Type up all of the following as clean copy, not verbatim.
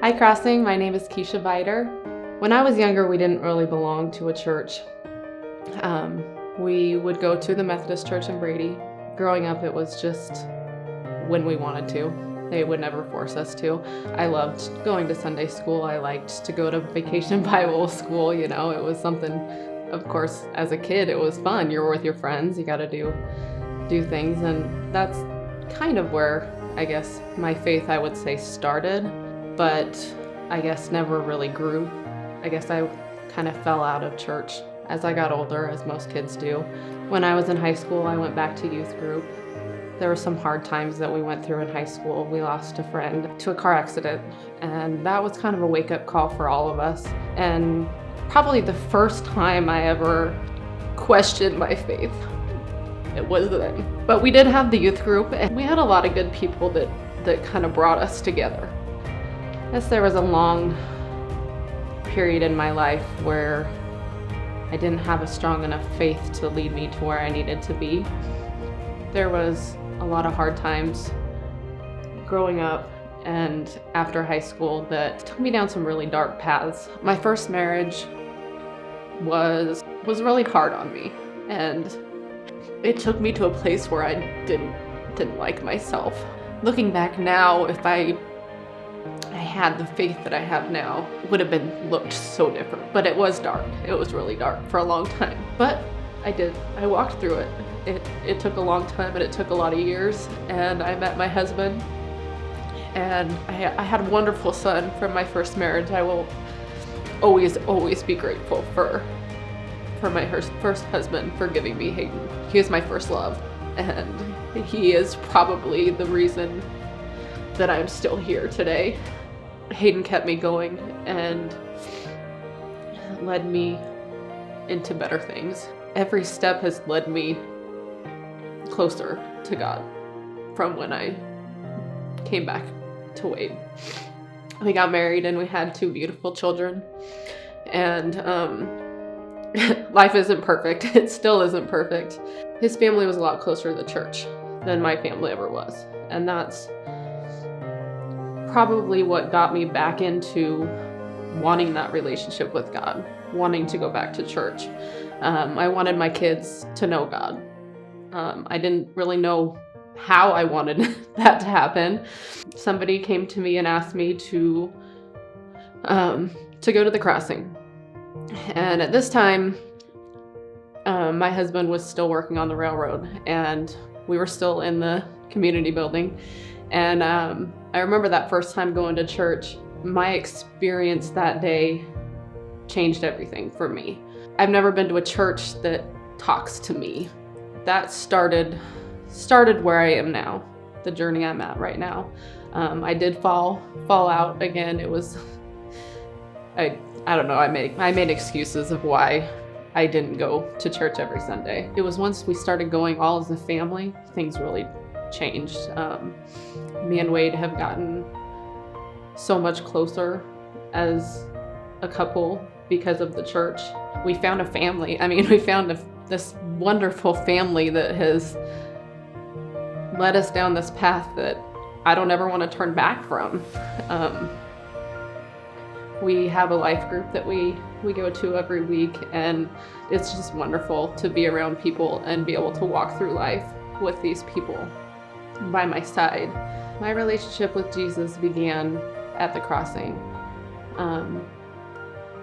Hi Crossing, my name is Kesha Viter. When I was younger, we didn't really belong to a church. We would go to the Methodist church in Brady. Growing up, it was just when we wanted to. They would never force us to. I loved going to Sunday school. I liked to go to vacation Bible school. You know, it was something, of course, as a kid, it was fun. You're with your friends, you got to do things. And that's kind of where, I guess, my faith, I would say, started, but I guess never really grew. I guess I kind of fell out of church as I got older, as most kids do. When I was in high school, I went back to youth group. There were some hard times that we went through in high school. We lost a friend to a car accident, and that was kind of a wake-up call for all of us. And probably the first time I ever questioned my faith, it was then. But we did have the youth group, and we had a lot of good people that kind of brought us together. Yes, there was a long period in my life where I didn't have a strong enough faith to lead me to where I needed to be. There was a lot of hard times growing up and after high school that took me down some really dark paths. My first marriage was really hard on me, and it took me to a place where I didn't like myself. Looking back now, if I had the faith that I have now, it would have looked so different. But it was dark. It was really dark for a long time. But I walked through it. It took a long time, and it took a lot of years, and I met my husband, and I had a wonderful son from my first marriage. I will always be grateful for my first husband for giving me Hayden. He was my first love, and he is probably the reason that I'm still here today. Hayden kept me going and led me into better things. Every step has led me closer to God from when I came back to Wade. We got married and we had 2 beautiful children, and life isn't perfect. It still isn't perfect. His family was a lot closer to the church than my family ever was, and that's probably what got me back into wanting that relationship with God, wanting to go back to church. I wanted my kids to know God. I didn't really know how I wanted that to happen. Somebody came to me and asked me to go to the Crossing. And at this time, my husband was still working on the railroad, and we were still in the community building. And I remember that first time going to church, my experience that day changed everything for me. I've never been to a church that talks to me. That started where I am now, the journey I'm at right now. I did fall out again. It was, I don't know, I made excuses of why I didn't go to church every Sunday. It was once we started going all as a family, things really changed. Me and Wade have gotten so much closer as a couple because of the church. We found a family. I mean, we found this wonderful family that has led us down this path that I don't ever want to turn back from. We have a life group that we go to every week, and it's just wonderful to be around people and be able to walk through life with these people by my side. My relationship with Jesus began at the Crossing.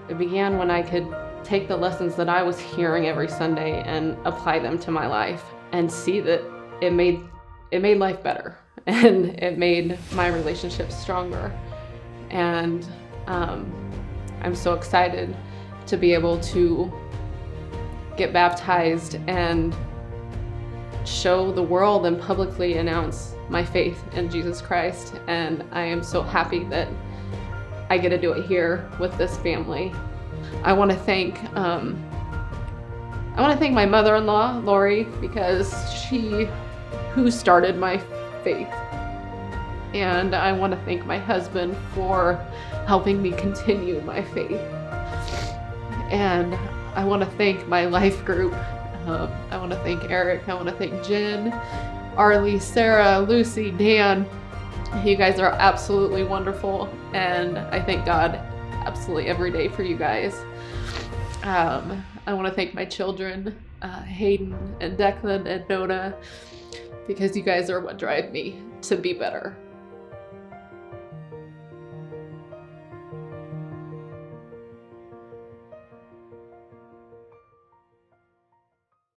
It began when I could take the lessons that I was hearing every Sunday and apply them to my life and see that it made life better, and it made my relationships stronger. And I'm so excited to be able to get baptized and show the world and publicly announce my faith in Jesus Christ. And I am so happy that I get to do it here with this family. I want to thank my mother-in-law, Lori, because who started my faith. And I want to thank my husband for helping me continue my faith. And I want to thank my life group. I want to thank Eric. I want to thank Jen, Arlie, Sarah, Lucy, Dan, You guys are absolutely wonderful, and I thank God absolutely every day for you guys. I want to thank my children, Hayden and Declan and Nona, because you guys are what drive me to be better.